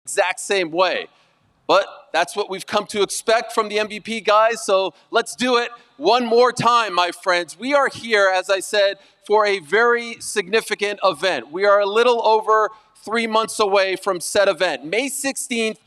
exact same way. But that's what we've come to expect from the MVP guys, so let's do it one more time, my friends. We are here, as I said, for a very significant event. We are a little over 3 months away from said event. May 16th,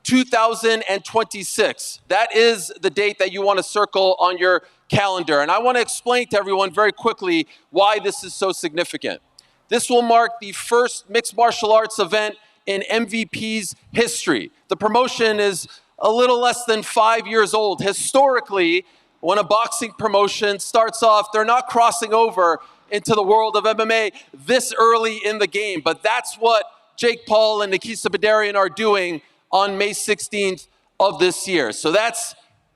2026. That is the date that you want to circle on your calendar. And I want to explain to everyone very quickly why this is so significant. This will mark the first mixed martial arts event in MVP's history. The promotion is a little less than 5 years old. Historically, when a boxing promotion starts off, they're not crossing over into the world of MMA this early in the game. But that's what Jake Paul and Nikita Bedarian are doing on May 16th of this year. So that's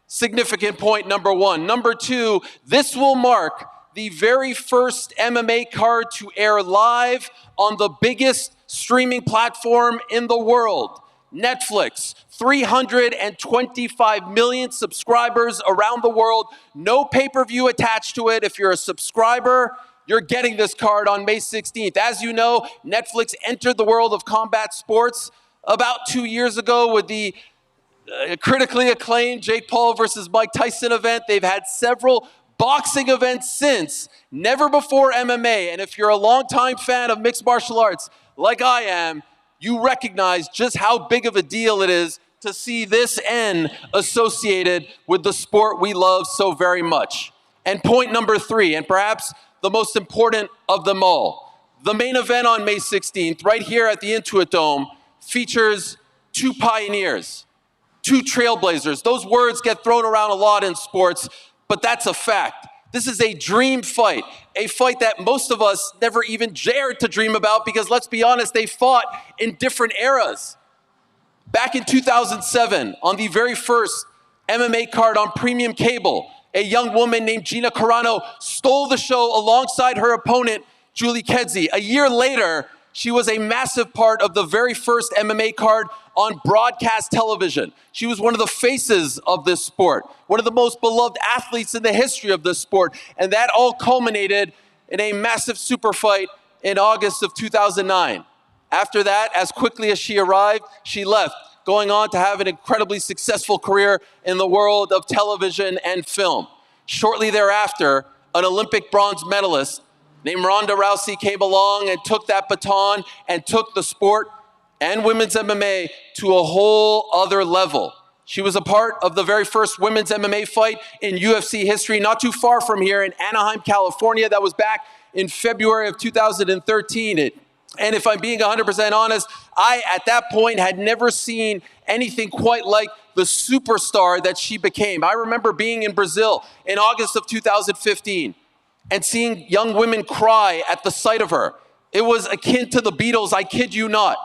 significant point number one. Number two, this will mark the very first MMA card to air live on the biggest streaming platform in the world, Netflix. 325 million subscribers around the world. No pay-per-view attached to it. If you're a subscriber, you're getting this card on May 16th. As you know, Netflix entered the world of combat sports about 2 years ago with the critically acclaimed Jake Paul versus Mike Tyson event. They've had several boxing events since, never before MMA. And if you're a longtime fan of mixed martial arts, like I am, you recognize just how big of a deal it is to see this N associated with the sport we love so very much. And point number three, and perhaps the most important of them all, the main event on May 16th, right here at the Intuit Dome, features two pioneers, two trailblazers. Those words get thrown around a lot in sports, but that's a fact. This is a dream fight, a fight that most of us never even dared to dream about because, let's be honest, they fought in different eras. Back in 2007, on the very first MMA card on premium cable, a young woman named GINA Carano stole the show alongside her opponent, Julie Kedzie. A year later, she was a massive part of the very first MMA card on broadcast television. She was one of the faces of this sport, one of the most beloved athletes in the history of this sport. And that all culminated in a massive super fight in August of 2009. After that, as quickly as she arrived, she left, going on to have an incredibly successful career in the world of television and film. Shortly thereafter, an Olympic bronze medalist named Ronda Rousey came along and took that baton and took the sport and women's MMA to a whole other level. She was a part of the very first women's MMA fight in UFC history, not too far from here in Anaheim, California. That was back in February of 2013. And if I'm being 100% honest, I, at that point, had never seen anything quite like the superstar that she became. I remember being in Brazil in August of 2015 and seeing young women cry at the sight of her. It was akin to the Beatles, I kid you not.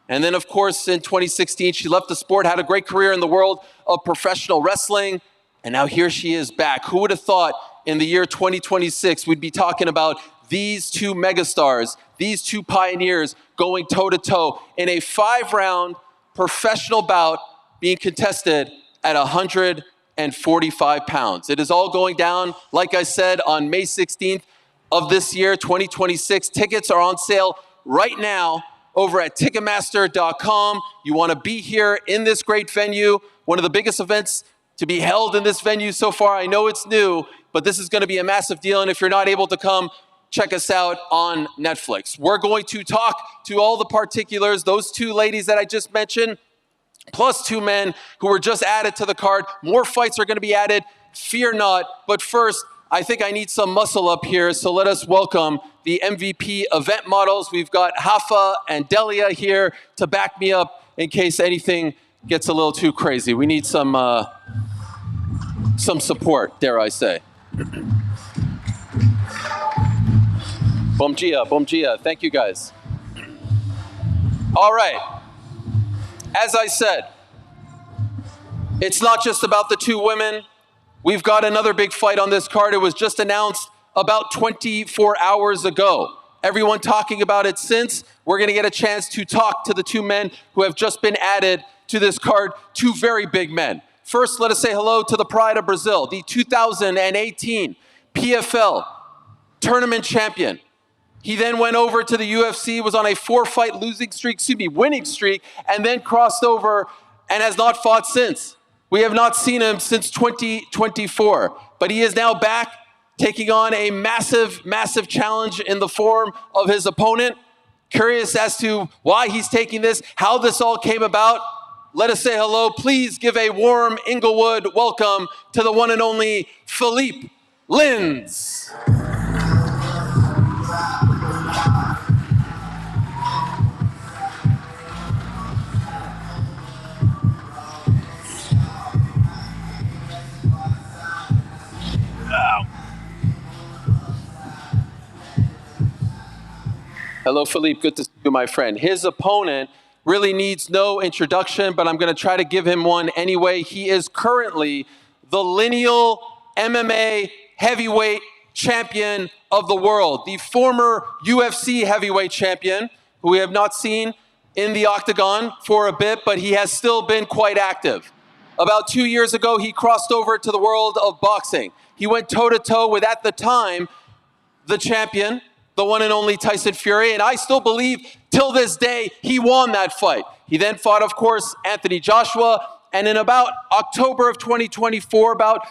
And then, of course, in 2016, she left the sport, had a great career in the world of professional wrestling, and now here she is back. Who would have thought in the year 2026 we'd be talking about these two megastars, these two pioneers going toe-to-toe in a 5-round professional bout being contested at 145 pounds. It is all going down, like I said, on May 16th of this year, 2026. Tickets are on sale right now over at Ticketmaster.com. You want to be here in this great venue, one of the biggest events to be held in this venue so far. I know it's new, but this is going to be a massive deal. And if you're not able to come, check us out on Netflix. We're going to talk to all the particulars, those two ladies that I just mentioned, plus two men who were just added to the card. More fights are going to be added, fear not. But first, I think I need some muscle up here, so let us welcome the MVP event models. We've got Hafa and Delia here to back me up in case anything gets a little too crazy. We need some support, dare I say. Bom dia. Thank you, guys. All right. As I said, it's not just about the two women. We've got another big fight on this card. It was just announced about 24 hours ago. Everyone talking about it since. We're going to get a chance to talk to the two men who have just been added to this card, two very big men. First, let us say hello to the pride of Brazil, the 2018 PFL tournament champion. He then went over to the UFC, was on a 4-fight winning streak, and then crossed over and has not fought since. We have not seen him since 2024, but he is now back taking on a massive, massive challenge in the form of his opponent. Curious as to why he's taking this, how this all came about. Let us say hello. Please give a warm Inglewood welcome to the one and only Philippe Lins. Hello, Philippe. Good to see you, my friend. His opponent really needs no introduction, but I'm going to try to give him one anyway. He is currently the lineal MMA heavyweight champion of the world, the former UFC heavyweight champion, who we have not seen in the octagon for a bit, but he has still been quite active. About 2 years ago, he crossed over to the world of boxing. He went toe-to-toe with, at the time, the champion, the one and only Tyson Fury, and I still believe till this day he won that fight. He then fought, of course, Anthony Joshua, and in about October of 2024, about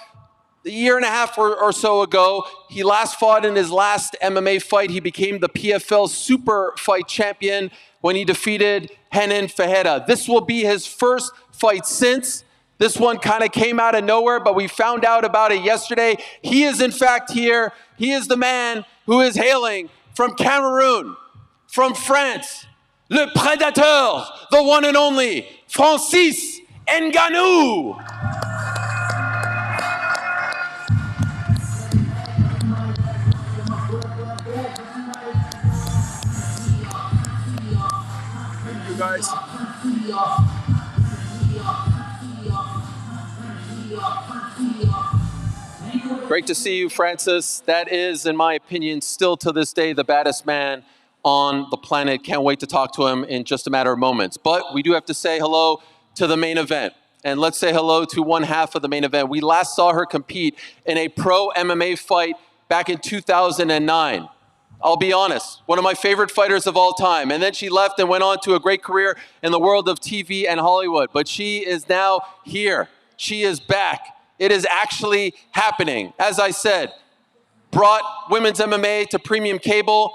a year and a half or so ago, he last fought in his last MMA fight. He became the PFL Super Fight Champion when he defeated Renan Ferreira. This will be his first fight since. This one kind of came out of nowhere, but we found out about it yesterday. He is in fact here. He is the man who is hailing from Cameroon, from France, le Prédateur, the one and only Francis Ngannou. Thank you, guys. Great to see you, Francis. That is, in my opinion, still to this day, the baddest man on the planet. Can't wait to talk to him in just a matter of moments. But we do have to say hello to the main event. And let's say hello to one half of the main event. We last saw her compete in a pro MMA fight back in 2009. I'll be honest, one of my favorite fighters of all time. And then she left and went on to a great career in the world of TV and Hollywood. But she is now here. She is back. It is actually happening. As I said, brought women's MMA to premium cable,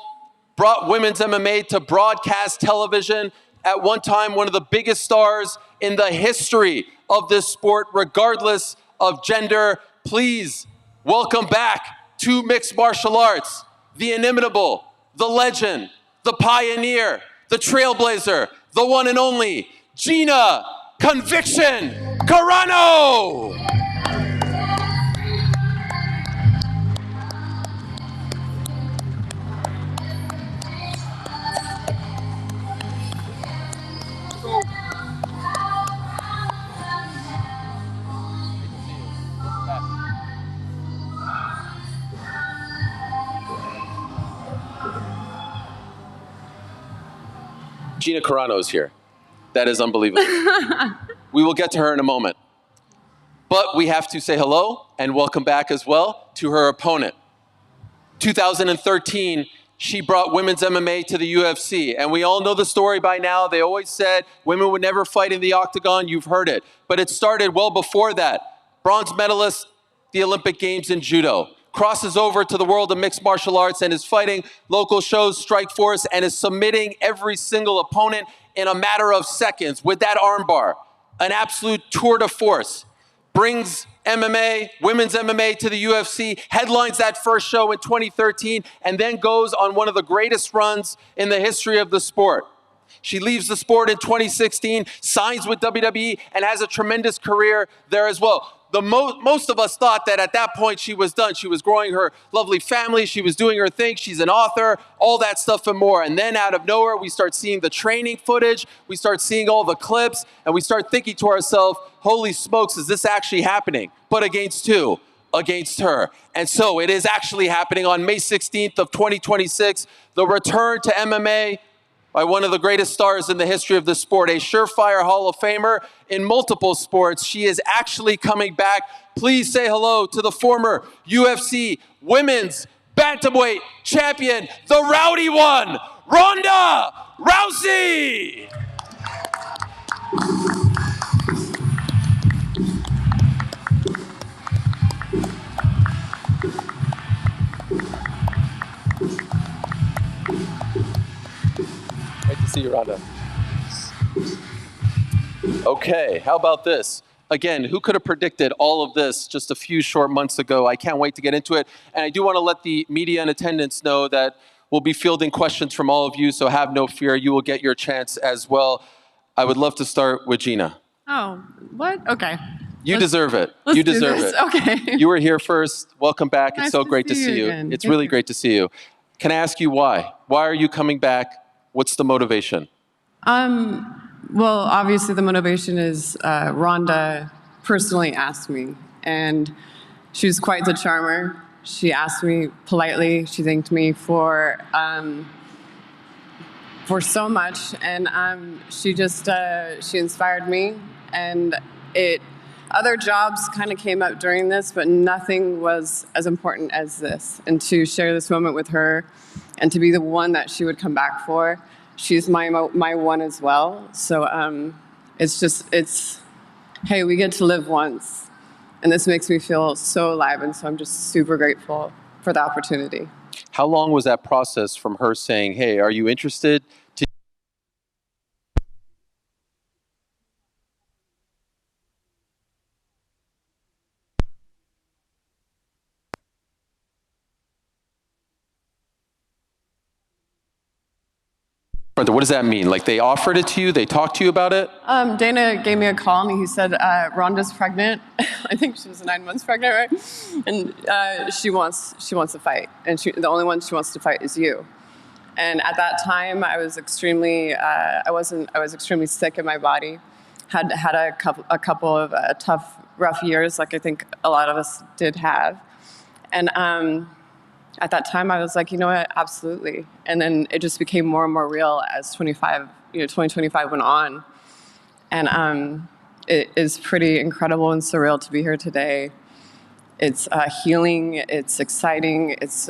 brought women's MMA to broadcast television. At one time, one of the biggest stars in the history of this sport, regardless of gender. Please welcome back to mixed martial arts, the inimitable, the legend, the pioneer, the trailblazer, the one and only GINA Conviction Carano. GINA Carano is here. That is unbelievable. We will get to her in a moment. But we have to say hello and welcome back as well to her opponent. 2013, she brought women's MMA to the UFC. And we all know the story by now. They always said women would never fight in the octagon. You've heard it. But it started well before that. Bronze medalist, the Olympic Games in judo. Crosses over to the world of mixed martial arts and is fighting local shows, Strikeforce, and is submitting every single opponent in a matter of seconds with that armbar. An absolute tour de force. Brings MMA, women's MMA to the UFC, headlines that first show in 2013, and then goes on one of the greatest runs in the history of the sport. She leaves the sport in 2016, signs with WWE, and has a tremendous career there as well. Most of us thought that at that point she was done. She was growing her lovely family. She was doing her thing. She's an author, all that stuff and more. And then out of nowhere, we start seeing the training footage. We start seeing all the clips, and we start thinking to ourselves, holy smokes, is this actually happening? But against who? Against her. And so it is actually happening on May 16th of 2026, the return to MMA by one of the greatest stars in the history of the sport, a surefire Hall of Famer in multiple sports. She is actually coming back. Please say hello to the former UFC Women's bantamweight champion, the rowdy one, Ronda Rousey. Great to see you, Ronda. Okay, how about this? Again, who could have predicted all of this just a few short months ago? I can't wait to get into it. And I do want to let the media in attendance know that we'll be fielding questions from all of you, so have no fear. You will get your chance as well. I would love to start with Gina. Oh, what? Okay. You deserve it. You deserve it. Okay. You were here first. Welcome back. Nice It's so to great to see see you you. again. It's Thank really you. great to see you. Can I ask you why? Why are you coming back? What's the motivation? Well, obviously the motivation is Rhonda personally asked me, and she was quite the charmer. She asked me politely. She thanked me for so much, and she just she inspired me. And other jobs kind of came up during this, but nothing was as important as this. And to share this moment with her, and to be the one that she would come back for. She's my one as well. So it's hey, we get to live once. And this makes me feel so alive. And so I'm just super grateful for the opportunity. How long was that process from her saying, hey, are you interested? What does that mean? Like they offered it to you? They talked to you about it? Dana gave me a call and he said, Rhonda's pregnant. I think she was 9 months pregnant, right? And she wants to fight. And the only one she wants to fight is you. And at that time, I was extremely, I was extremely sick in my body. Had a couple of tough, rough years, like I think a lot of us did have. And at that time, I was like, you know what, absolutely. And then it just became more and more real as 2025 went on. And it is pretty incredible and surreal to be here today. It's healing, it's exciting, it's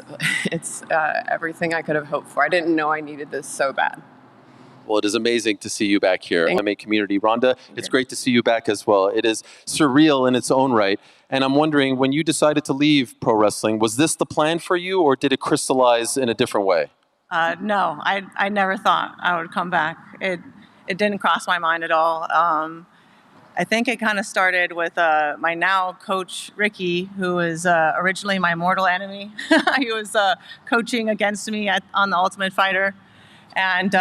everything I could have hoped for. I didn't know I needed this so bad. Well, it is amazing to see you back here, MMA community. Rhonda, it's great to see you back as well. It is surreal in its own right. And I'm wondering, when you decided to leave pro wrestling, was this the plan for you, or did it crystallize in a different way? No, I never thought I would come back. It didn't cross my mind at all. I think it kind of started with my now coach, Ricky, who is originally my mortal enemy. He was coaching against me on The Ultimate Fighter. And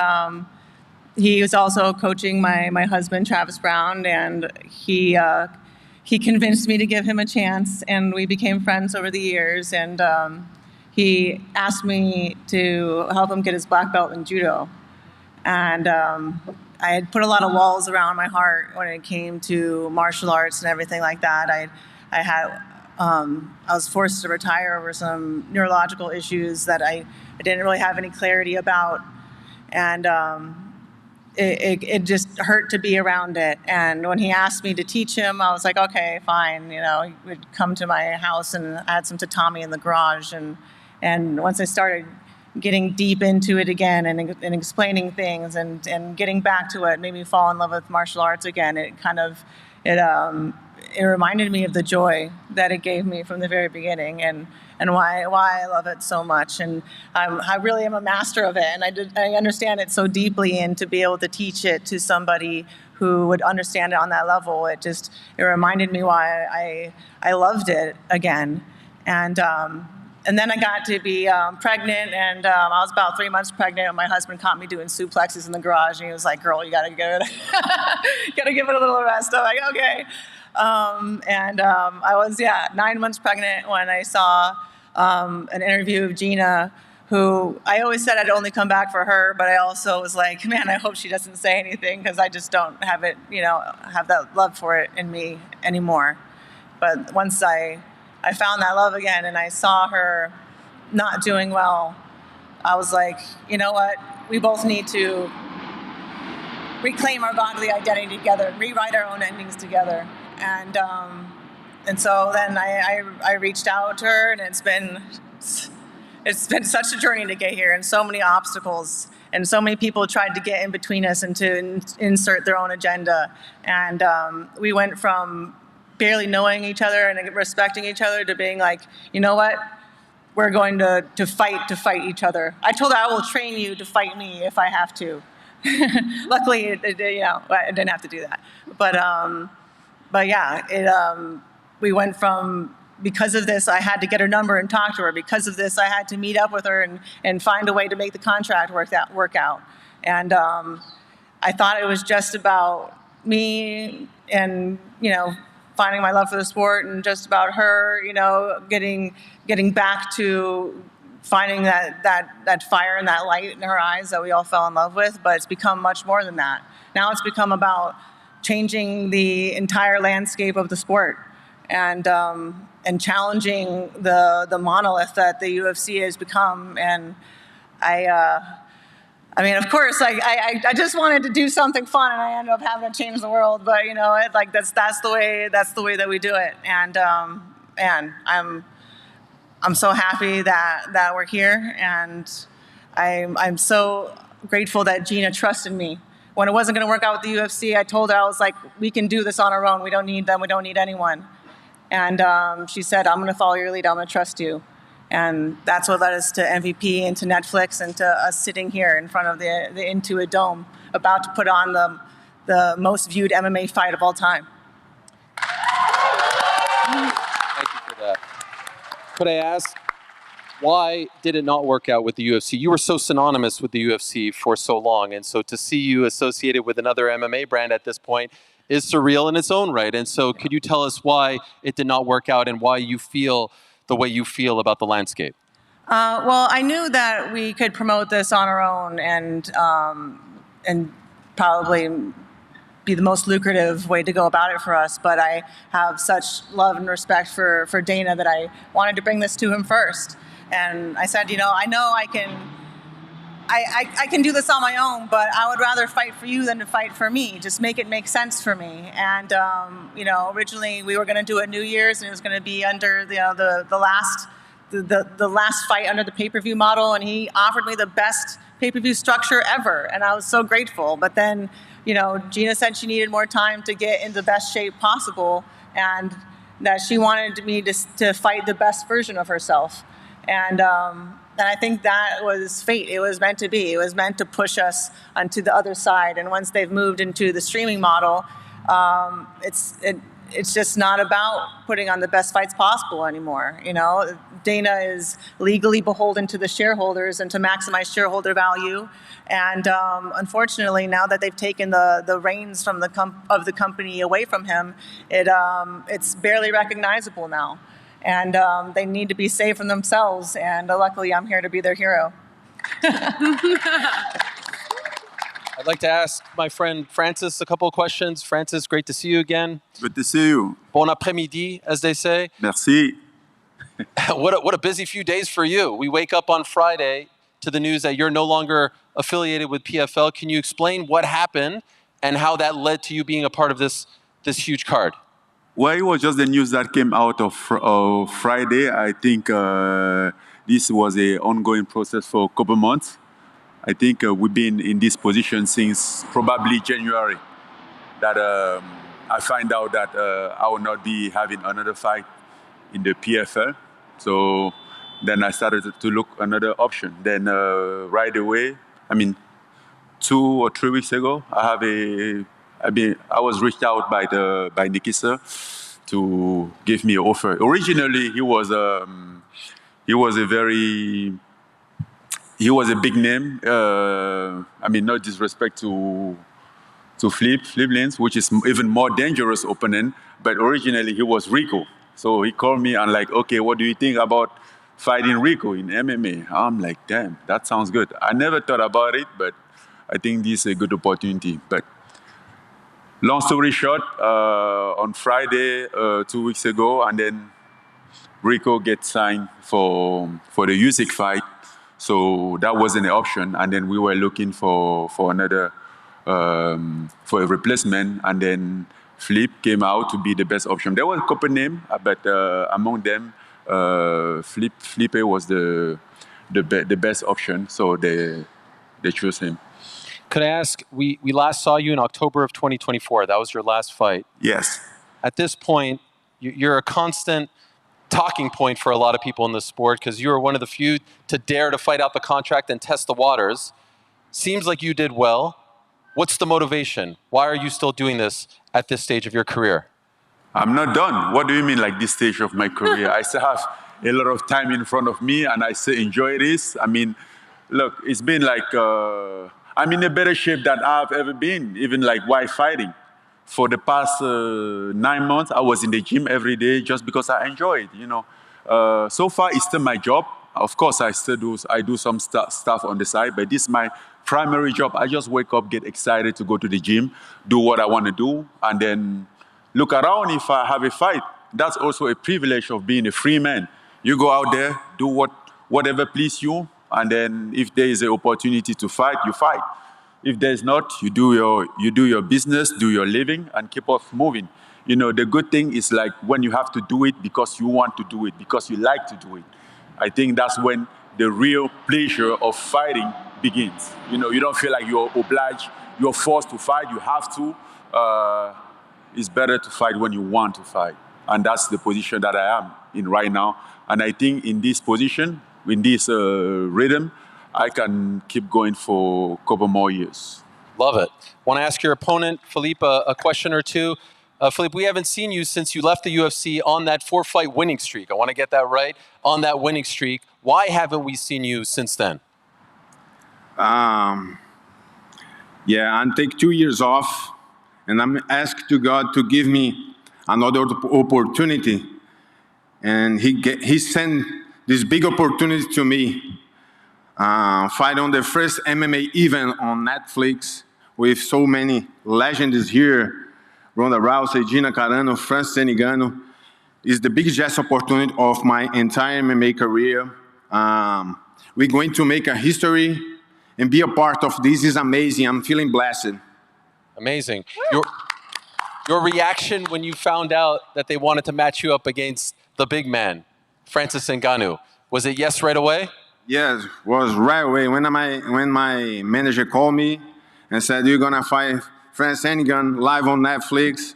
he was also coaching my husband, Travis Brown, and he convinced me to give him a chance, and we became friends over the years. And he asked me to help him get his black belt in judo. And I had put a lot of walls around my heart when it came to martial arts and everything like that. I was forced to retire over some neurological issues that I didn't really have any clarity about. And it just hurt to be around it. And when he asked me to teach him, I was like, okay, fine. He would come to my house, and I had some tatami in the garage. And once I started getting deep into it again and explaining things and getting back to it, made me fall in love with martial arts again. It reminded me of the joy that it gave me from the very beginning, and why I love it so much. And I really am a master of it, and I understand it so deeply, and to be able to teach it to somebody who would understand it on that level, it reminded me why I loved it again. And then I got to be pregnant, and I was about 3 months pregnant, and my husband caught me doing suplexes in the garage, and he was like, girl, you gotta give it a little rest. I'm like, okay. I was, 9 months pregnant when I saw an interview of Gina, who I always said I'd only come back for her, but I also was like, man, I hope she doesn't say anything, because I just don't have it, have that love for it in me anymore. But once I found that love again, and I saw her not doing well, I was like, you know what? We both need to reclaim our bodily identity together and rewrite our own endings together. And so then I reached out to her, and it's been it's been such a journey to get here, and so many obstacles, and so many people tried to get in between us and to insert their own agenda. And we went from barely knowing each other and respecting each other to being like, you know what? We're going to fight each other. I told her I will train you to fight me if I have to. Luckily, I didn't have to do that. But yeah, we went from, because of this, I had to get her number and talk to her. Because of this, I had to meet up with her and find a way to make the contract work out. And I thought it was just about me and, finding my love for the sport, and just about her, getting back to finding that fire and that light in her eyes that we all fell in love with. But it's become much more than that. Now it's become about changing the entire landscape of the sport, and challenging the monolith that the UFC has become. And I mean, of course, I just wanted to do something fun, and I ended up having to change the world. But that's the way that we do it. And I'm so happy that we're here, and I'm so grateful that Gina trusted me. When it wasn't going to work out with the UFC, I told her, I was like, we can do this on our own. We don't need them. We don't need anyone. And she said, I'm going to follow your lead. I'm going to trust you. And that's what led us to MVP and to Netflix and to us sitting here in front of the Intuit Dome, about to put on the most viewed MMA fight of all time. Thank you for that. Could I ask, why did it not work out with the UFC? You were so synonymous with the UFC for so long, and so to see you associated with another MMA brand at this point is surreal in its own right. And so could you tell us why it did not work out, and why you feel the way you feel about the landscape? Well, I knew that we could promote this on our own and probably be the most lucrative way to go about it for us. But I have such love and respect for Dana that I wanted to bring this to him first. And I said, I know I can do this on my own, but I would rather fight for you than to fight for me. Just make it make sense for me. And originally we were going to do it New Year's, and it was going to be under the last fight under the pay-per-view model. And he offered me the best pay-per-view structure ever, and I was so grateful. But then, Gina said she needed more time to get in the best shape possible, and that she wanted me to fight the best version of herself. And I think that was fate. It was meant to be. It was meant to push us onto the other side. And once they've moved into the streaming model, it's just not about putting on the best fights possible anymore. Dana is legally beholden to the shareholders and to maximize shareholder value. And unfortunately, now that they've taken the reins from of the company away from him, it's barely recognizable now. And they need to be saved from themselves. And luckily, I'm here to be their hero. I'd like to ask my friend Francis a couple of questions. Francis, great to see you again. Good to see you. Bon après-midi, as they say. Merci. What a busy few days for you. We wake up on Friday to the news that you're no longer affiliated with PFL. Can you explain what happened and how that led to you being a part of this huge card? Well, it was just the news that came out of Friday. I think this was an ongoing process for a couple months. I think we've been in this position since probably January, that I find out that I will not be having another fight in the PFL. So then I started to look another option. Then right away, 2 or 3 weeks ago, I was reached out by Nikisa to give me an offer. Originally, he was a big name. No disrespect to Flip Lins, which is even more dangerous opponent. But originally, he was Rico. So he called me and like, okay, what do you think about fighting Rico in MMA? I'm like, damn, that sounds good. I never thought about it, but I think this is a good opportunity. But long story short, on Friday, 2 weeks ago, and then Rico gets signed for the Usyk fight. So that wasn't an option. And then we were looking for another, for a replacement. And then Flip came out to be the best option. There was a couple names, but among them, Felipe was the the best option. So they choose him. Could I ask, we last saw you in October of 2024. That was your last fight. Yes. At this point, you're a constant talking point for a lot of people in the sport because you were one of the few to dare to fight out the contract and test the waters. Seems like you did well. What's the motivation? Why are you still doing this at this stage of your career? I'm not done. What do you mean, like this stage of my career? I still have a lot of time in front of me, and I still enjoy this. I mean, look, it's been like I'm in a better shape than I've ever been, even like while fighting. For the past 9 months, I was in the gym every day just because I enjoy it. You know, so far it's still my job. Of course, I do some stuff on the side, but this is my primary job. I just wake up, get excited to go to the gym, do what I want to do, and then look around if I have a fight. That's also a privilege of being a free man. You go out there, do whatever please you, and then if there is an opportunity to fight, you fight. If there's not, you do your business, do your living, and keep off moving. You know, the good thing is like when you have to do it because you want to do it, because you like to do it. I think that's when the real pleasure of fighting begins. You know, you don't feel like you're obliged, you're forced to fight, you have to. It's better to fight when you want to fight. And that's the position that I am in right now. And I think in this position, in this rhythm, I can keep going for a couple more years. Love it. Want to ask your opponent, Philippe, a question or two? Philippe, we haven't seen you since you left the UFC on that 4-fight winning streak. I want to get that right, on that winning streak. Why haven't we seen you since then? Yeah, I take 2 years off, and I'm asked to God to give me another opportunity. And he sent this big opportunity to me. Fight on the first MMA event on Netflix with so many legends here. Ronda Rousey, Gina Carano, Francis Ngannou. Is the biggest opportunity of my entire MMA career. We're going to make a history and be a part of this. Is amazing. I'm feeling blessed. Amazing. Your reaction when you found out that they wanted to match you up against the big man, Francis Ngannou, was it yes right away? Yes, was right away. When my manager called me and said, you're going to fight Francis Ngannou live on Netflix.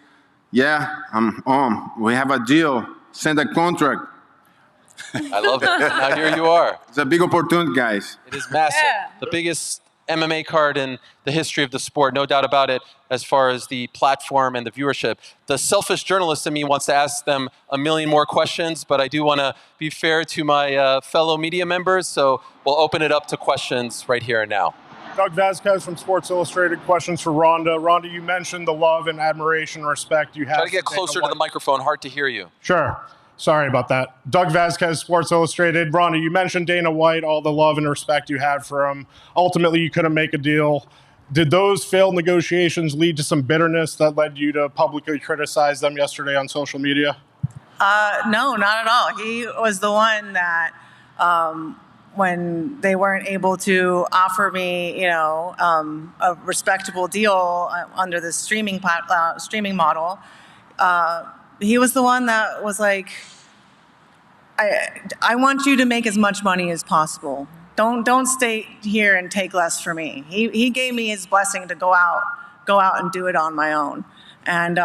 Yeah, I'm on. We have a deal. Send a contract. I love it. Now here you are. It's a big opportunity, guys. It is massive. Yeah. The biggest MMA card in the history of the sport, no doubt about it, as far as the platform and the viewership. The selfish journalist in me wants to ask them a million more questions, but I do want to be fair to my fellow media members, so we'll open it up to questions right here and now. Doug Vasquez from Sports Illustrated. Questions for Ronda. Ronda, you mentioned the love and admiration and respect you have. Try to get closer to the microphone. Hard to hear you. Sure. Sorry about that. Doug Vasquez, Sports Illustrated. Ronda, you mentioned Dana White, all the love and respect you had for him. Ultimately, you couldn't make a deal. Did those failed negotiations lead to some bitterness that led you to publicly criticize them yesterday on social media? No, not at all. He was the one that, when they weren't able to offer me, a respectable deal under the streaming model, he was the one that was like, I want you to make as much money as possible. Don't stay here and take less for me. He gave me his blessing to go out and do it on my own. And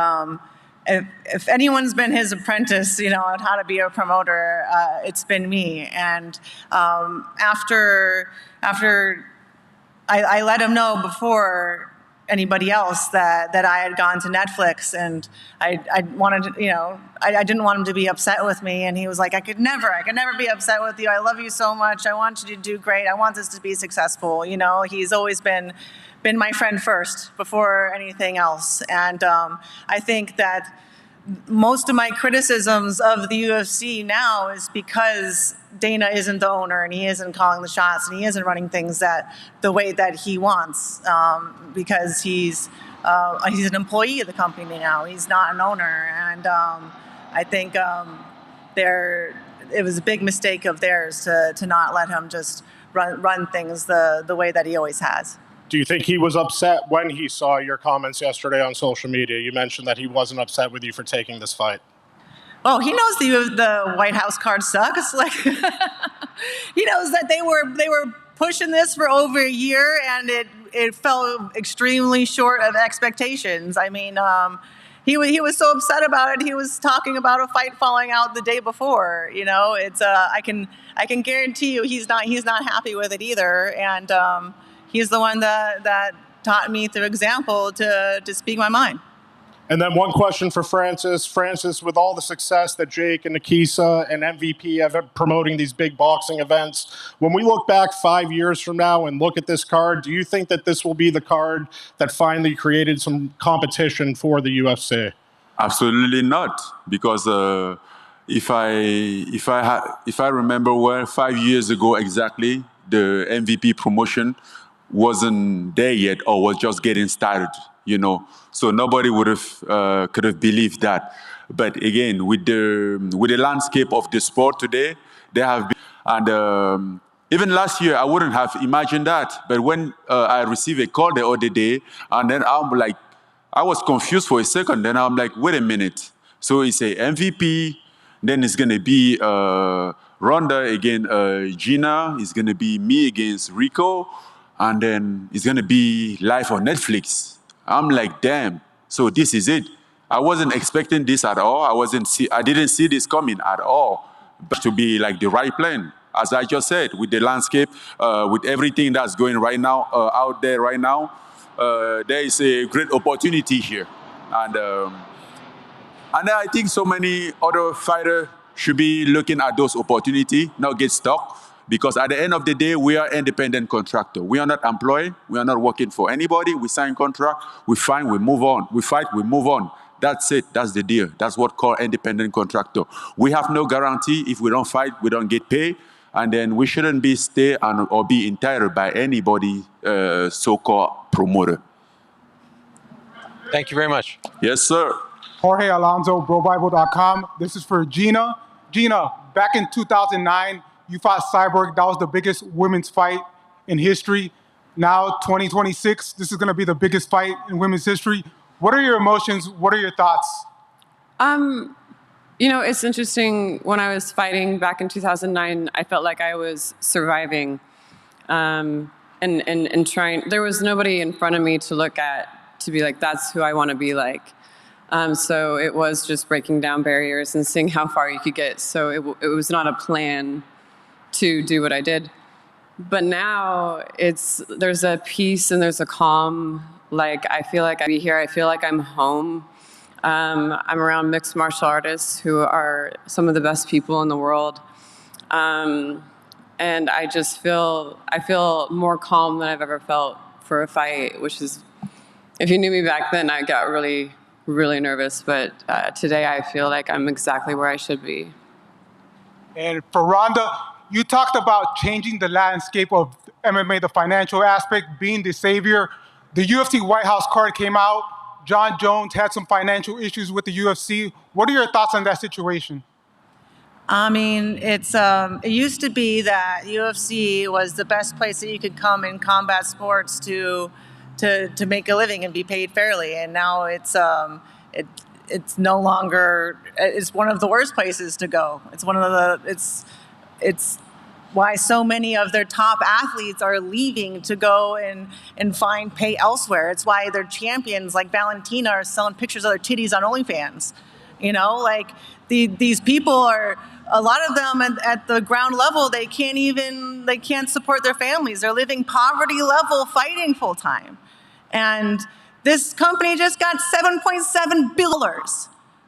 if anyone's been his apprentice, on how to be a promoter, it's been me. And after I let him know before anybody else that I had gone to Netflix, and I wanted to, I didn't want him to be upset with me. And he was like, I could never be upset with you. I love you so much. I want you to do great. I want this to be successful. He's always been my friend first before anything else. And I think that most of my criticisms of the UFC now is because Dana isn't the owner and he isn't calling the shots and he isn't running things the way that he wants, because he's an employee of the company now. He's not an owner. And I think it was a big mistake of theirs to not let him just run things the way that he always has. Do you think he was upset when he saw your comments yesterday on social media? You mentioned that he wasn't upset with you for taking this fight. Oh, he knows the White House card sucks. Like, he knows that they were pushing this for over a year, and it fell extremely short of expectations. I mean, he was so upset about it. He was talking about a fight falling out the day before. You know, it's I can guarantee you he's not happy with it either. And he's the one that taught me through example to speak my mind. And then one question for Francis. Francis, with all the success that Jake and Nikisa and MVP have had promoting these big boxing events, when we look back 5 years from now and look at this card, do you think that this will be the card that finally created some competition for the UFC? Absolutely not, because if I remember well, 5 years ago exactly, the MVP promotion wasn't there yet or was just getting started, you know. So nobody could have believed that. But again, with the landscape of the sport today, there have been, and even last year I wouldn't have imagined that. But when I received a call the other day, and then I'm like, I was confused for a second. Then I'm like, wait a minute. So it's a MVP. Then it's gonna be Ronda against Gina. It's gonna be me against Rico, and then it's gonna be live on Netflix. I'm like, damn. So this is it. I wasn't expecting this at all. I didn't see this coming at all. But to be like the right plan, as I just said, with the landscape, with everything that's going right now out there right now, there is a great opportunity here, and I think so many other fighters should be looking at those opportunities, not get stuck. Because at the end of the day, we are independent contractor. We are not employed. We are not working for anybody. We sign contract. We fight. We move on. We fight. We move on. That's it. That's the deal. That's what called independent contractor. We have no guarantee. If we don't fight, we don't get paid. And then we shouldn't be or be entitled by anybody, so-called promoter. Thank you very much. Yes, sir. Jorge Alonso, BroBible.com. This is for Gina. Gina, back in 2009, you fought Cyborg. That was the biggest women's fight in history. Now, 2026, this is going to be the biggest fight in women's history. What are your emotions? What are your thoughts? You know, it's interesting. When I was fighting back in 2009, I felt like I was surviving and trying. There was nobody in front of me to look at to be like, that's who I want to be like. So it was just breaking down barriers and seeing how far you could get. So it was not a plan to do what I did. But now there's a peace and there's a calm. Like, I feel like I be here. I feel like I'm home. I'm around mixed martial artists who are some of the best people in the world. And I feel more calm than I've ever felt for a fight, which is, if you knew me back then, I got really, really nervous. But today I feel like I'm exactly where I should be. And for Ronda, you talked about changing the landscape of MMA, the financial aspect, being the savior. The UFC White House card came out. John Jones had some financial issues with the UFC. What are your thoughts on that situation? I mean, it used to be that UFC was the best place that you could come in combat sports to make a living and be paid fairly, and now it's no longer. It's one of the worst places to go. It's why so many of their top athletes are leaving to go and find pay elsewhere. It's why their champions like Valentina are selling pictures of their titties on OnlyFans. You know, like these people are, a lot of them at the ground level, they can't support their families. They're living poverty level fighting full time. And this company just got $7.7 billion.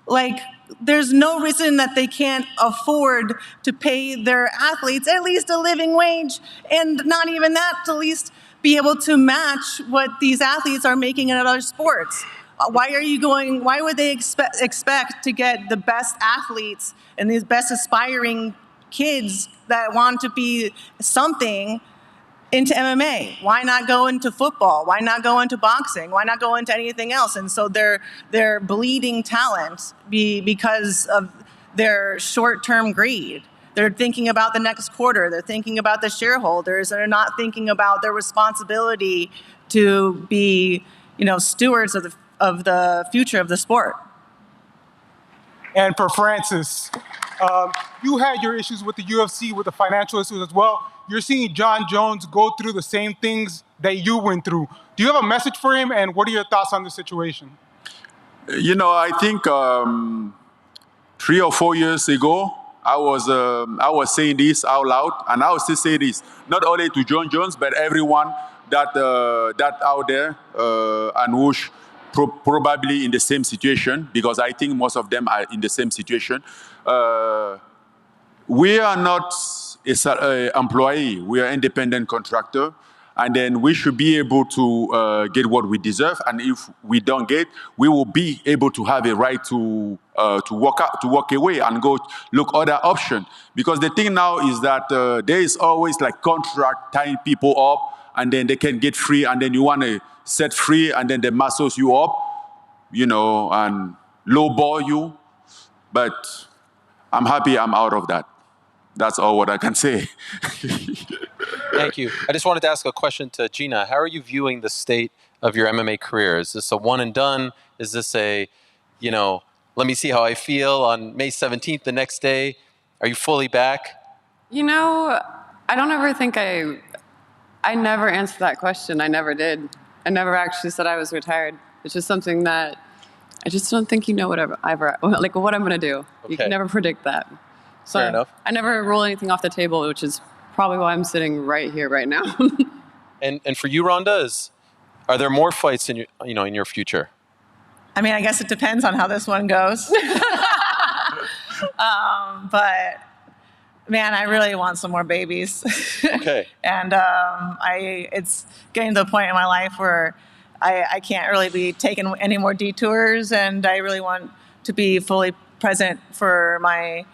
Like, there's no reason that they can't afford to pay their athletes at least a living wage, and not even that, to at least be able to match what these athletes are making in other sports. Why would they expect to get the best athletes and these best aspiring kids that want to be something into MMA? Why not go into football? Why not go into boxing? Why not go into anything else? And so they're bleeding talent because of their short-term greed. They're thinking about the next quarter. They're thinking about the shareholders. They're not thinking about their responsibility to be, stewards of the future of the sport. And for Francis, you had your issues with the UFC, with the financial issues as well. You're seeing John Jones go through the same things that you went through. Do you have a message for him, and what are your thoughts on the situation? You know, I think 3 or 4 years ago, I was saying this out loud, and I will still say this, not only to John Jones, but everyone that out there and who's probably in the same situation, because I think most of them are in the same situation. We are not an employee, we are independent contractor, and then we should be able to get what we deserve. And if we don't get, we will be able to have a right to walk away and go look other option. Because the thing now is that there is always like contract tying people up, and then they can get free, and then you want to set free, and then they muscles you up, you know, and lowball you. But I'm happy I'm out of that. That's all what I can say. Thank you. I just wanted to ask a question to Gina. How are you viewing the state of your MMA career? Is this a one and done? Is this a, you know, let me see how I feel on May 17th, the next day? Are you fully back? You know, I don't ever think I never answered that question. I never did. I never actually said I was retired. It's just something that I just don't think you know what I'm going to do. Okay. You can never predict that. So Fair enough. I never rule anything off the table, which is probably why I'm sitting right here, right now. And for you, Rhonda, are there more fights in your future? I mean, I guess it depends on how this one goes. But man, I really want some more babies. Okay. And it's getting to the point in my life where I can't really be taking any more detours, and I really want to be fully present for my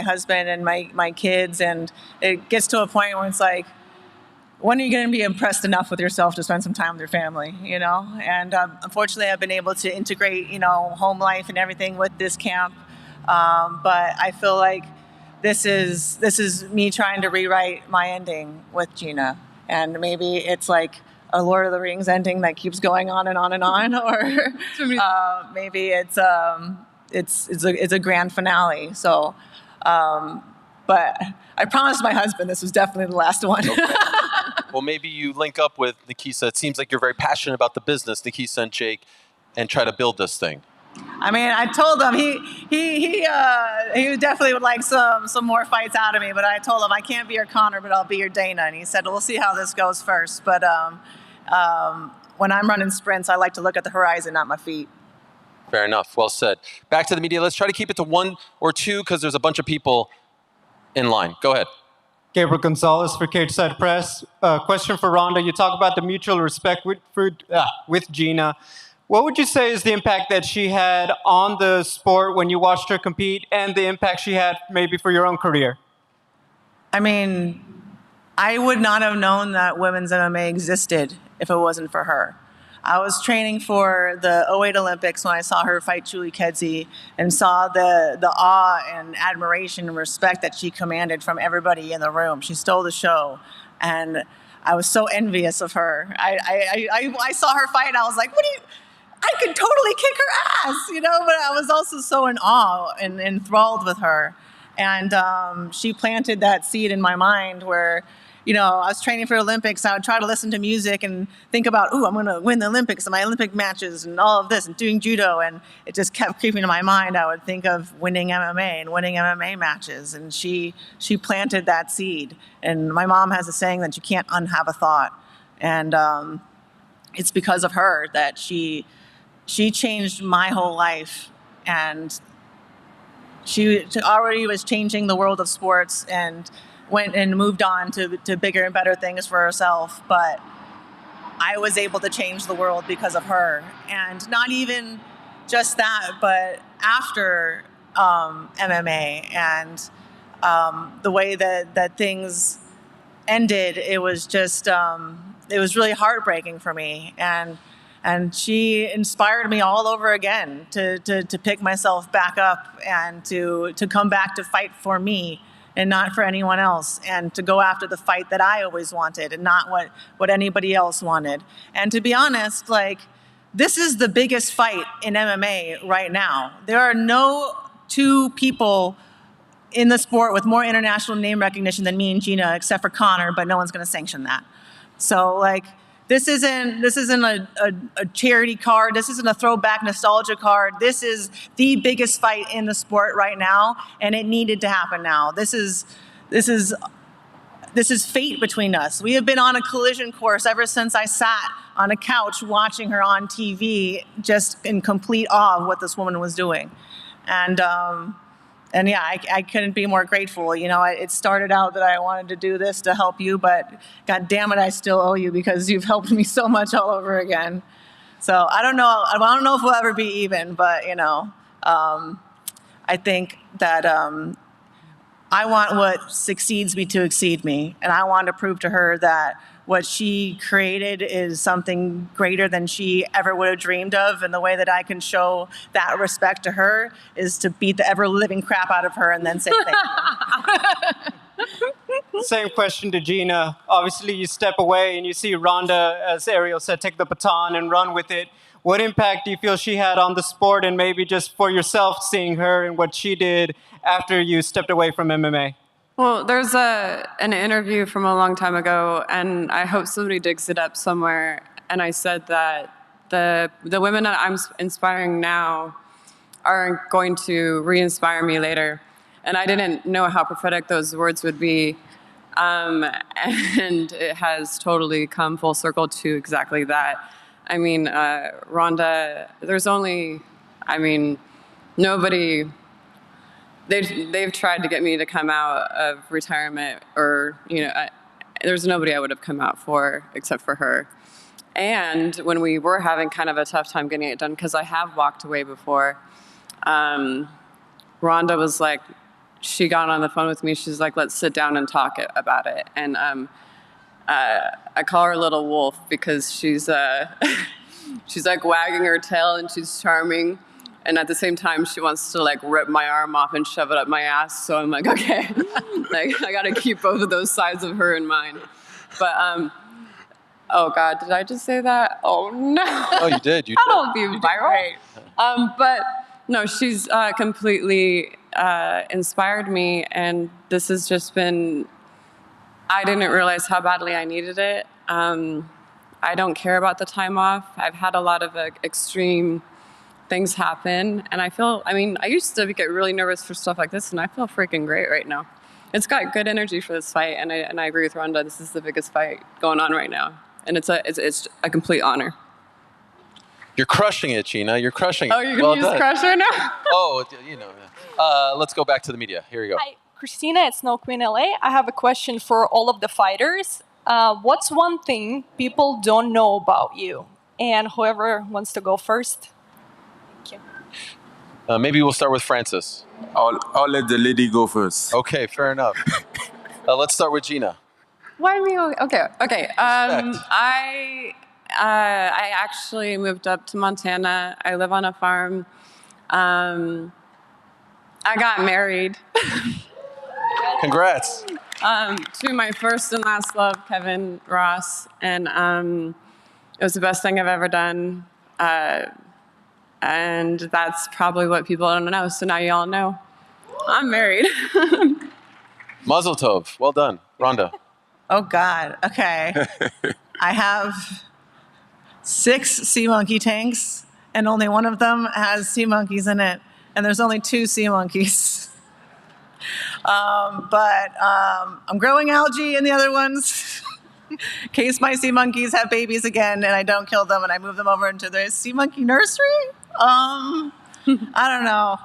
husband and my kids. And it gets to a point where it's like, when are you going to be impressed enough with yourself to spend some time with your family, you know? And unfortunately, I've been able to integrate, home life and everything with this camp. But I feel like this is me trying to rewrite my ending with Gina. And maybe it's like a Lord of the Rings ending that keeps going on and on and on, or maybe it's a grand finale. So, but I promised my husband this was definitely the last one. Okay. Well, maybe you link up with Nikisa. It seems like you're very passionate about the business, Nikisa and Jake, and try to build this thing. I mean, I told him he definitely would like some more fights out of me, but I told him I can't be your Connor, but I'll be your Dana. And he said, we'll see how this goes first. But when I'm running sprints, I like to look at the horizon, not my feet. Fair enough. Well said. Back to the media. Let's try to keep it to one or two because there's a bunch of people in line. Go ahead. Gabriel Gonzalez for Cage Side Press. Question for Rhonda. You talk about the mutual respect with Gina. What would you say is the impact that she had on the sport when you watched her compete, and the impact she had maybe for your own career? I mean, I would not have known that women's MMA existed if it wasn't for her. I was training for the 2008 Olympics when I saw her fight Julie Kedzie and saw the awe and admiration and respect that she commanded from everybody in the room. She stole the show, and I was so envious of her. I saw her fight, and I was like, I could totally kick her ass, but I was also so in awe and enthralled with her. And she planted that seed in my mind where, I was training for Olympics. I would try to listen to music and think about, I'm going to win the Olympics and my Olympic matches and all of this and doing judo. And it just kept creeping in my mind. I would think of winning MMA and winning MMA matches. And she planted that seed. And my mom has a saying that you can't unhave a thought. And it's because of her that she changed my whole life. And she already was changing the world of sports and went and moved on to bigger and better things for herself. But I was able to change the world because of her. And not even just that, but after MMA and the way that things ended, it was just, it was really heartbreaking for me. And she inspired me all over again to pick myself back up and to come back to fight for me and not for anyone else, and to go after the fight that I always wanted and not what anybody else wanted. And to be honest, this is the biggest fight in MMA right now. There are no two people in the sport with more international name recognition than me and Gina, except for Connor, but no one's going to sanction that. So like, this isn't a charity card. This isn't a throwback nostalgia card. This is the biggest fight in the sport right now, and it needed to happen now. This is fate between us. We have been on a collision course ever since I sat on a couch watching her on TV, just in complete awe of what this woman was doing. And yeah, I couldn't be more grateful. You know, it started out that I wanted to do this to help you, but God damn it, I still owe you because you've helped me so much all over again. So I don't know if we'll ever be even, but you know, I think that I want what succeeds me to exceed me, and I want to prove to her that what she created is something greater than she ever would have dreamed of, and the way that I can show that respect to her is to beat the ever-living crap out of her and then say thank you. Same question to Gina. Obviously, you step away and you see Ronda, as Ariel said, take the baton and run with it. What impact do you feel she had on the sport, and maybe just for yourself, seeing her and what she did after you stepped away from MMA? Well, there's an interview from a long time ago, and I hope somebody digs it up somewhere. And I said that the women that I'm inspiring now are going to re-inspire me later. And I didn't know how prophetic those words would be. And it has totally come full circle to exactly that. I mean, Ronda, there's only, I mean, nobody... They've tried to get me to come out of retirement, or, you know, there's nobody I would have come out for except for her. And when we were having kind of a tough time getting it done, because I have walked away before, Rhonda was like, she got on the phone with me. She's like, let's sit down and talk about it. And I call her Little Wolf because she's she's like wagging her tail and she's charming. And at the same time, she wants to like rip my arm off and shove it up my ass. So I'm like, okay, like I gotta keep both of those sides of her in mind. But oh God, did I just say that? Oh no. Oh, you did. You That'll be viral. But no, she's completely inspired me, and this has just been. I didn't realize how badly I needed it. I don't care about the time off. I've had a lot of extreme things happen, and I feel, I mean, I used to get really nervous for stuff like this, and I feel freaking great right now. It's got good energy for this fight, and I agree with Ronda. This is the biggest fight going on right now, and it's a complete honor. You're crushing it, Gina. You're crushing it. Oh, you're gonna use crush right now? Oh, you know. Let's go back to the media. Here you go. Hi, Christina. It's Snow Queen LA. I have a question for all of the fighters. What's one thing people don't know about you? And whoever wants to go first. Maybe we'll start with Francis. I'll let the lady go first. Okay, fair enough. Let's start with Gina. Why me? Okay. I actually moved up to Montana. I live on a farm. I got married. Congrats. To my first and last love, Kevin Ross, and it was the best thing I've ever done. And that's probably what people don't know. So now you all know. I'm married. Mazel tov. Well done. Ronda. Oh God, okay. I have 6 sea monkey tanks, and only one of them has sea monkeys in it. And there's only 2 sea monkeys. But I'm growing algae in the other ones. In case my sea monkeys have babies again and I don't kill them and I move them over into the sea monkey nursery. I don't know.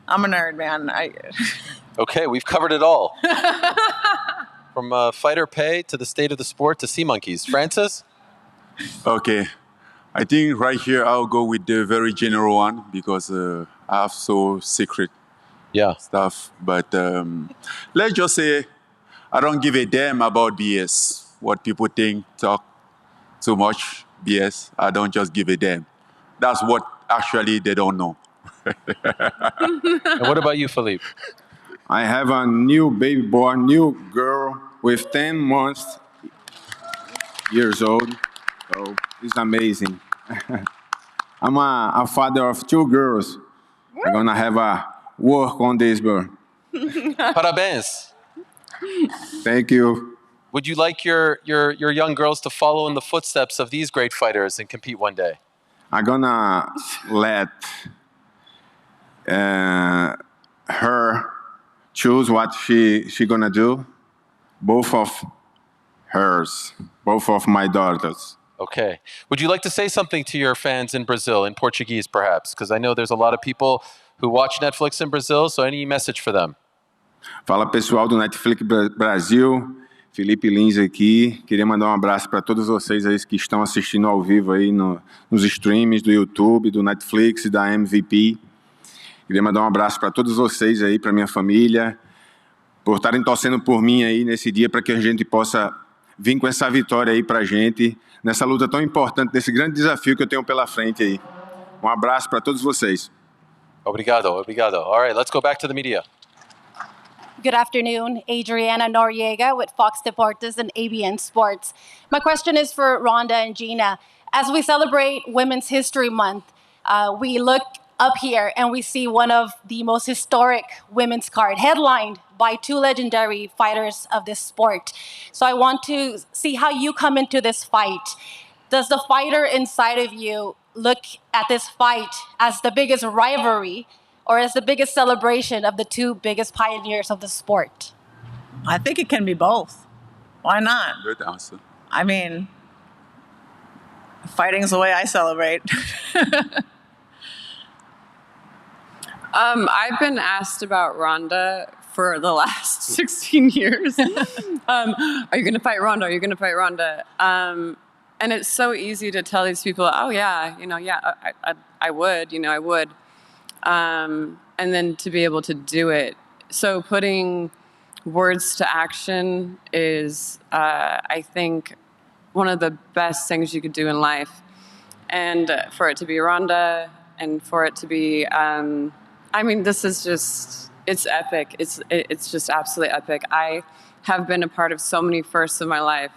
I'm a nerd, man. Okay, we've covered it all. From fighter pay to the state of the sport to sea monkeys. Francis? Okay. I think right here I'll go with the very general one because I have so secret stuff. But let's just say I don't give a damn about BS. What people think, talk too much BS. I don't just give a damn. That's what actually they don't know. And what about you, Philippe? I have a new baby boy, new girl with 10 months years old. So it's amazing. I'm a father of 2 girls. I'm gonna have a work on this, bro. Parabéns. Thank you. Would you like your young girls to follow in the footsteps of these great fighters and compete one day? I'm gonna let her choose what she gonna do. Both of hers, both of my daughters. Okay. Would you like to say something to your fans in Brazil, in Portuguese perhaps? Because I know there's a lot of people who watch Netflix in Brazil, so any message for them? Fala pessoal do Netflix Brasil, Felipe Lins aqui. Queria mandar um abraço para todos vocês aí que estão assistindo ao vivo aí nos streams do YouTube, do Netflix e da MVP. Queria mandar um abraço para todos vocês aí, para minha família, por estarem torcendo por mim aí nesse dia para que a gente possa vir com essa vitória aí para a gente, nessa luta tão importante, nesse grande desafio que eu tenho pela frente aí. Um abraço para todos vocês. Obrigado, obrigado. All right, let's go back to the media. Good afternoon, Adriana Noriega with Fox Deportes and ABN Sports. My question is for Ronda and Gina. As we celebrate Women's History Month, we look up here and we see one of the most historic women's card, headlined by two legendary fighters of this sport. So I want to see how you come into this fight. Does the fighter inside of you look at this fight as the biggest rivalry or as the biggest celebration of the two biggest pioneers of the sport? I think it can be both. Why not? Good answer. I mean, fighting's the way I celebrate. I've been asked about Ronda for the last 16 years. Are you going to fight Ronda? Are you going to fight Ronda? And it's so easy to tell these people, oh yeah, I would, I would. And then to be able to do it. So putting words to action is, I think, one of the best things you could do in life. And for it to be Ronda and for it to be, this is just, it's epic. It's just absolutely epic. I have been a part of so many firsts in my life.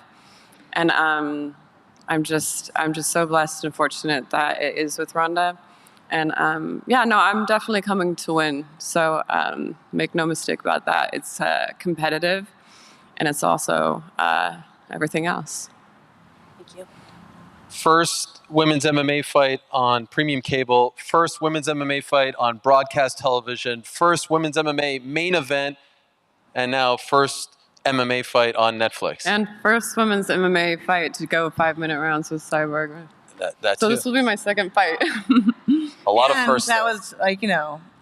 And I'm just so blessed and fortunate that it is with Ronda. And I'm definitely coming to win. So make no mistake about that. It's competitive, and it's also everything else. Thank you. First women's MMA fight on premium cable, first women's MMA fight on broadcast television, first women's MMA main event, and now first MMA fight on Netflix. And first women's MMA fight to go 5-minute rounds with Cyborg. So this will be my second fight. A lot of firsts. That was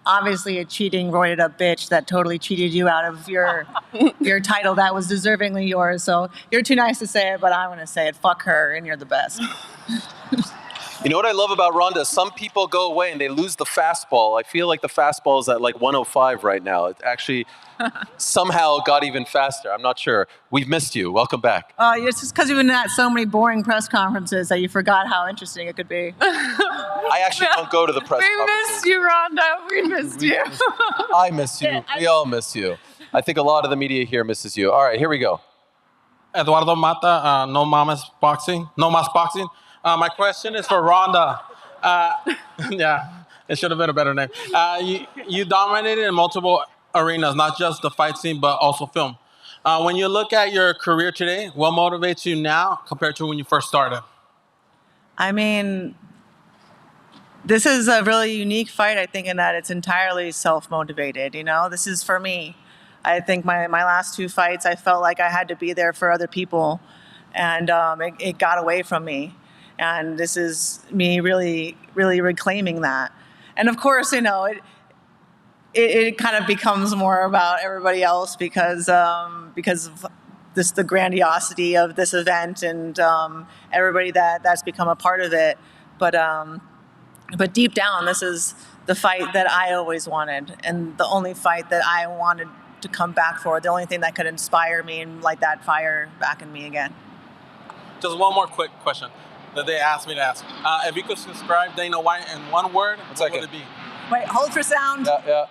obviously a cheating, roided up bitch that totally cheated you out of your title that was deservingly yours. So you're too nice to say it, but I'm going to say it. Fuck her, and you're the best. You know what I love about Ronda? Some people go away and they lose the fastball. I feel like the fastball is at like 105 right now. It actually somehow got even faster. I'm not sure. We've missed you. Welcome back. It's just because you've been at so many boring press conferences that you forgot how interesting it could be. I actually don't go to the press conferences. We missed you, Ronda. We missed you. I miss you. We all miss you. I think a lot of the media here misses you. All right, here we go. Eduardo Mata, No Mas Boxing. My question is for Ronda. Yeah, it should have been a better name. You dominated in multiple arenas, not just the fight scene, but also film. When you look at your career today, what motivates you now compared to when you first started? I mean, this is a really unique fight, I think, in that it's entirely self-motivated. This is for me. I think my last two fights, I felt like I had to be there for other people, and it got away from me. And this is me really, really reclaiming that. And of course, it kind of becomes more about everybody else because of the grandiosity of this event and everybody that's become a part of it. But deep down, this is the fight that I always wanted, and the only fight that I wanted to come back for. The only thing that could inspire me and light that fire back in me again. Just one more quick question that they asked me to ask. If you could describe Dana White in one word, what would it be? Wait, hold for sound. Yeah.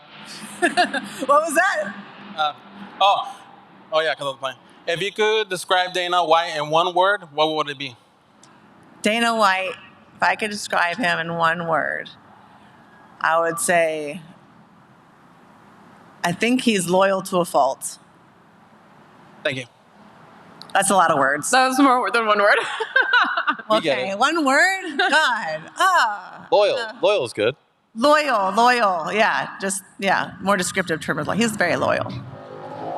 What was that? Yeah, because I was playing. If you could describe Dana White in one word, what would it be? Dana White, if I could describe him in one word, I would say, I think he's loyal to a fault. Thank you. That's a lot of words. That was more than one word. Okay, one word? God. Loyal is good. Loyal. Yeah, more descriptive term is like, he's very loyal.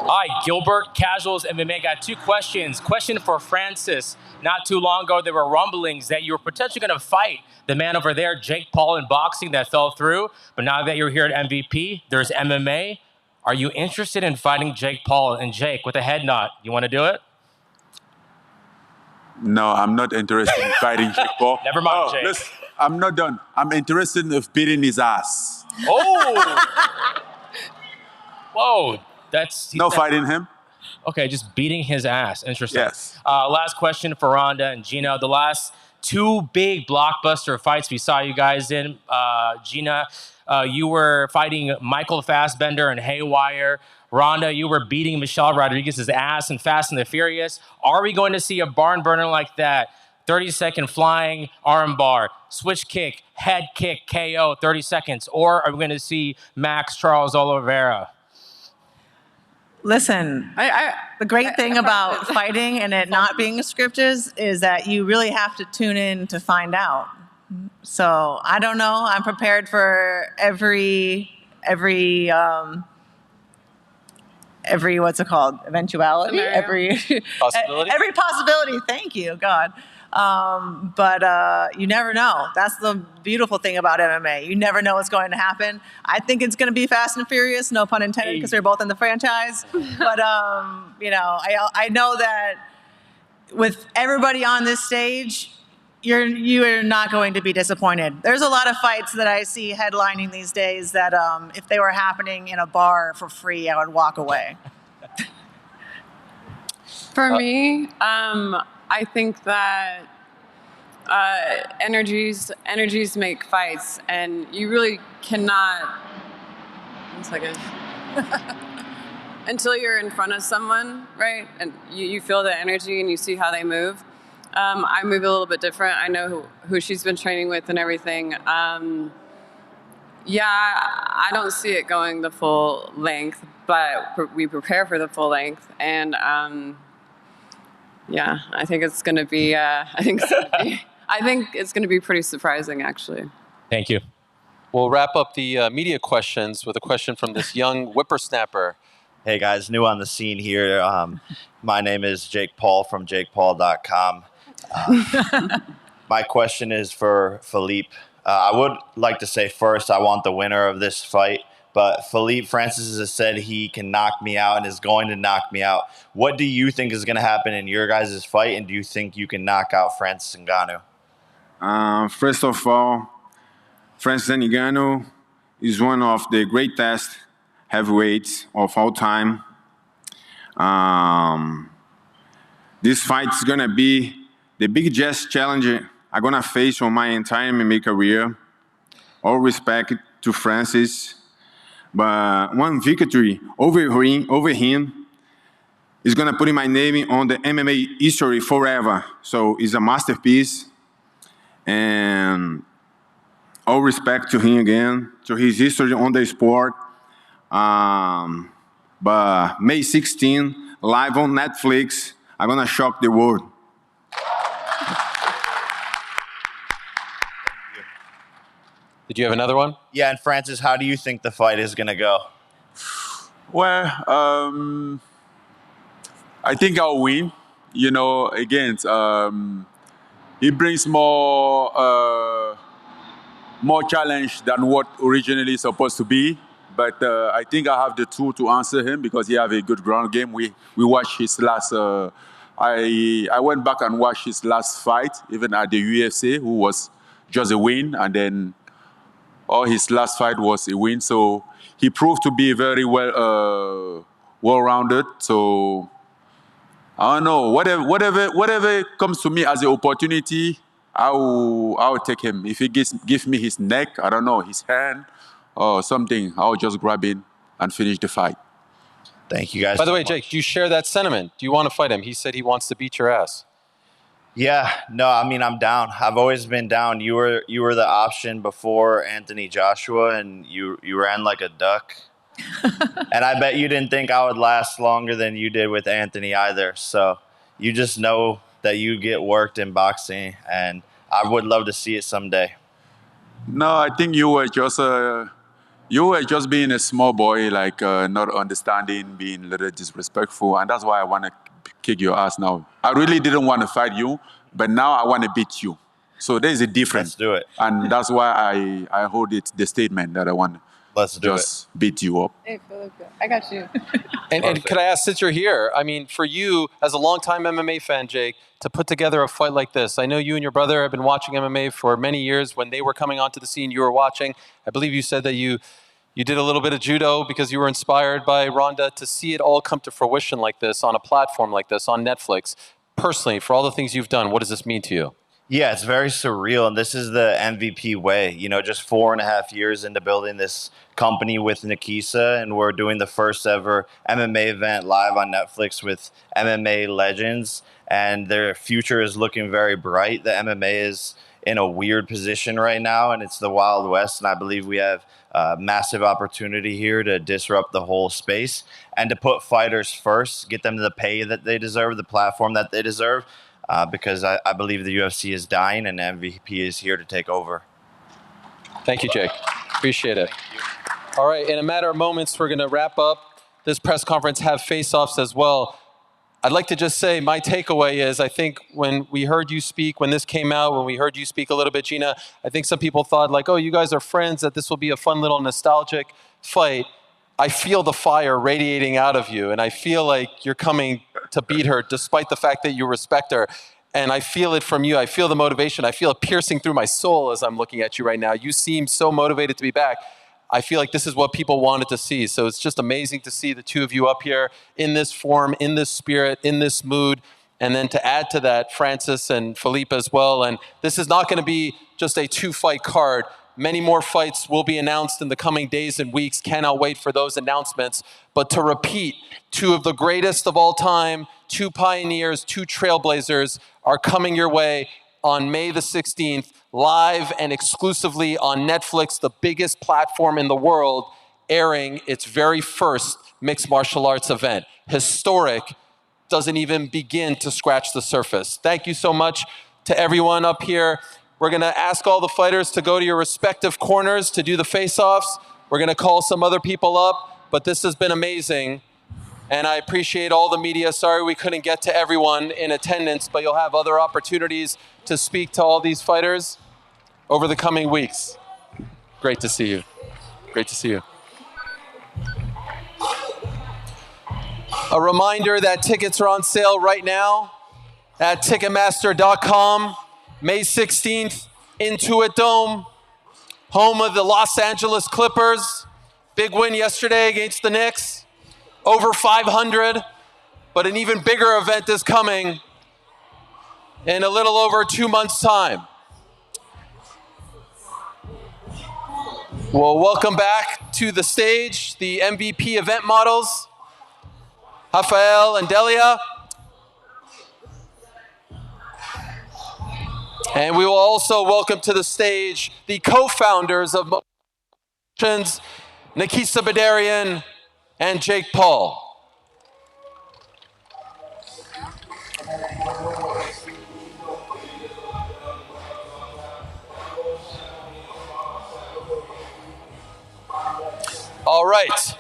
Hi, Gilbert, Casuals MMA. Got 2 questions. Question for Francis. Not too long ago, there were rumblings that you were potentially going to fight the man over there, Jake Paul, in boxing that fell through. But now that you're here at MVP, there's MMA. Are you interested in fighting Jake Paul? And Jake, with a head nod, you want to do it? No, I'm not interested in fighting Jake Paul. Never mind, Jake. Listen, I'm not done. I'm interested in beating his ass. Oh! Whoa. No fighting him. Okay, just beating his ass. Interesting. Yes. Last question for Ronda and Gina. The last 2 big blockbuster fights we saw you guys in. Gina, you were fighting Michael Fassbender and Haywire. Ronda, you were beating Michelle Rodriguez's ass in Fast and the Furious. Are we going to see a barn burner like that? 30-second flying armbar, switch kick, head kick, KO, 30 seconds. Or are we going to see Max Charles Oliveira? Listen, the great thing about fighting and it not being scripted is that you really have to tune in to find out. So I don't know. I'm prepared for every what's it called? Eventuality? Every Possibility? every possibility. Thank you, God. But you never know. That's the beautiful thing about MMA. You never know what's going to happen. I think it's going to be Fast and Furious, no pun intended, because they're both in the franchise. But I know that with everybody on this stage, you are not going to be disappointed. There's a lot of fights that I see headlining these days that if they were happening in a bar for free, I would walk away. For me, I think that energies make fights, and you really cannot. 1 second. Until you're in front of someone, right, and you feel the energy and you see how they move. I move a little bit different. I know who she's been training with and everything. I don't see it going the full length, but we prepare for the full length, and I think it's going to be. I think it's going to be pretty surprising, actually. Thank you. We'll wrap up the media questions with a question from this young whippersnapper. Hey guys, new on the scene here. My name is Jake Paul from JakePaul.com. My question is for Philippe. I would like to say first, I want the winner of this fight. But Philippe Francis has said he can knock me out and is going to knock me out. What do you think is going to happen in your guys' fight? And do you think you can knock out Francis Ngannou? First of all, Francis Ngannou is one of the greatest heavyweights of all time. This fight is going to be the biggest challenge I'm going to face on my entire MMA career. All respect to Francis. But one victory over him is going to put my name on the MMA history forever. So it's a masterpiece. And all respect to him again, to his history on the sport. But May 16, live on Netflix, I'm going to shock the world. Did you have another one? Yeah, and Francis, how do you think the fight is going to go? Well, I think I'll win. You know, again, he brings more challenge than what originally supposed to be. But I think I have the tool to answer him because he have a good ground game. We watched his last. I went back and watched his last fight, even at the UFC, who was just a win, and then his last fight was a win. So he proved to be very well-rounded. So I don't know. Whatever comes to me as an opportunity, I'll take him. If he gives me his neck, I don't know, his hand or something, I'll just grab it and finish the fight. Thank you guys. By the way, Jake, do you share that sentiment? Do you want to fight him? He said he wants to beat your ass. Yeah, no, I mean I'm down. I've always been down. You were the option before Anthony Joshua, and you ran like a duck. And I bet you didn't think I would last longer than you did with Anthony either. So you just know that you get worked in boxing, and I would love to see it someday. No, I think you were just being a small boy, like not understanding, being a little disrespectful, and that's why I want to kick your ass now. I really didn't want to fight you, but now I want to beat you. So there's a difference. Let's do it. And that's why I hold it the statement that I want Let's do just beat you up. Hey, Philip, I got you. And could I ask, since you're here, I mean, for you, as a longtime MMA fan, Jake, to put together a fight like this, I know you and your brother have been watching MMA for many years. When they were coming onto the scene, you were watching. I believe you said that you did a little bit of judo because you were inspired by Ronda. To see it all come to fruition like this on a platform like this, on Netflix, personally, for all the things you've done, what does this mean to you? Yeah, it's very surreal, and this is the MVP way. You know, just 4.5 years into building this company with Nikisa, and we're doing the first ever MMA event live on Netflix with MMA legends, and their future is looking very bright. The MMA is in a weird position right now, and it's the Wild West, and I believe we have a massive opportunity here to disrupt the whole space and to put fighters first, get them the pay that they deserve, the platform that they deserve. Because I believe the UFC is dying and MVP is here to take over. Thank you, Jake. Appreciate it. All right, in a matter of moments, we're going to wrap up this press conference, have face-offs as well. I'd like to just say my takeaway is I think when we heard you speak, when this came out, when we heard you speak a little bit, Gina, I think some people thought like, oh, you guys are friends, that this will be a fun little nostalgic fight. I feel the fire radiating out of you, and I feel like you're coming to beat her despite the fact that you respect her. And I feel it from you. I feel the motivation. I feel it piercing through my soul as I'm looking at you right now. You seem so motivated to be back. I feel like this is what people wanted to see. So it's just amazing to see the two of you up here in this form, in this spirit, in this mood. And then to add to that, Francis and Philippe as well. And this is not going to be just a two-fight card. Many more fights will be announced in the coming days and weeks. Cannot wait for those announcements. But to repeat, two of the greatest of all time, two pioneers, two trailblazers are coming your way on May the 16th, live and exclusively on Netflix, the biggest platform in the world, airing its very first mixed martial arts event. Historic, doesn't even begin to scratch the surface. Thank you so much to everyone up here. We're going to ask all the fighters to go to your respective corners to do the face-offs. We're going to call some other people up, but this has been amazing. And I appreciate all the media. Sorry we couldn't get to everyone in attendance, but you'll have other opportunities to speak to all these fighters over the coming weeks. Great to see you. Great to see you. A reminder that tickets are on sale right now at Ticketmaster.com. May 16th, Intuit Dome, home of the Los Angeles Clippers. Big win yesterday against the Knicks, over 500, but an even bigger event is coming in a little over 2 months' time. Well, welcome back to the stage, the MVP event models, Rafael and Delia. And we will also welcome to the stage the co-founders of Motions, Nikisa Badarian and Jake Paul. All right.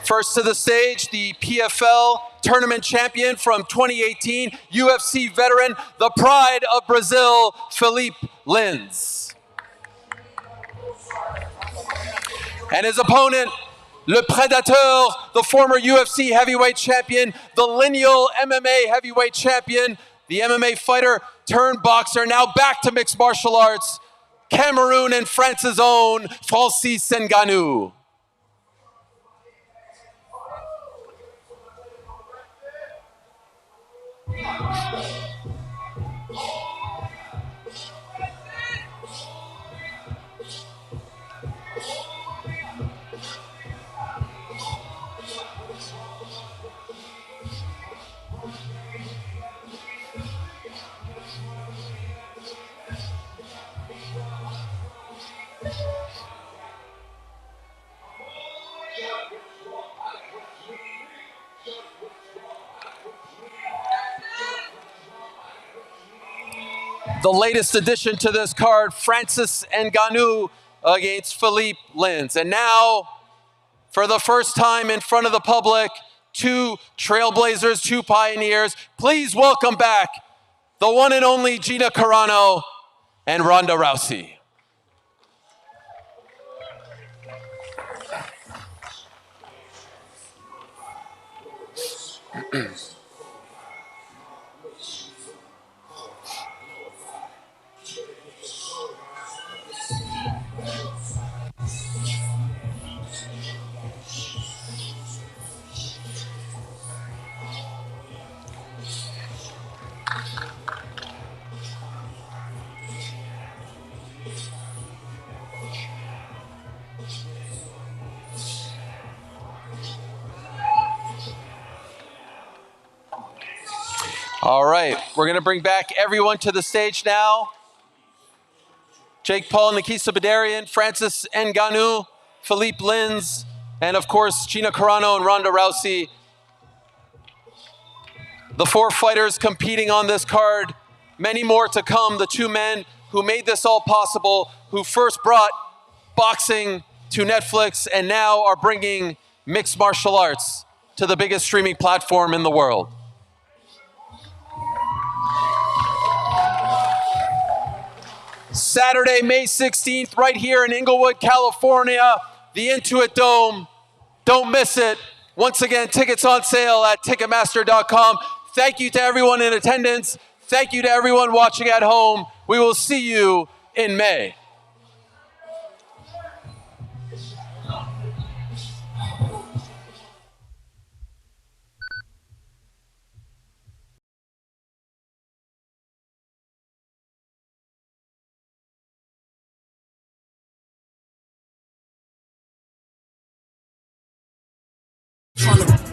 First to the stage, the PFL tournament champion from 2018, UFC veteran, the pride of Brazil, Felipe Lins. And his opponent, Le Predateur, the former UFC heavyweight champion, the lineal MMA heavyweight champion, the MMA fighter turned boxer, now back to mixed martial arts, Cameroon and France's own Francis Ngannou. The latest addition to this card, Francis Ngannou against Philippe Lins. And now, for the first time in front of the public, two trailblazers, two pioneers. Please welcome back the one and only Gina Carano and Ronda Rousey. All right, we're gonna bring back everyone to the stage now. Jake Paul, Nikisa Badarian, Francis Ngannou, Philippe Lins, and of course, Gina Carano and Ronda Rousey. The four fighters competing on this card, many more to come. The two men who made this all possible, who first brought boxing to Netflix and now are bringing mixed martial arts to the biggest streaming platform in the world. Saturday, May 16th, right here in Inglewood, California, the Intuit Dome. Don't miss it. Once again, tickets on sale at Ticketmaster.com. Thank you to everyone in attendance. Thank you to everyone watching at home. We will see you in May. Follow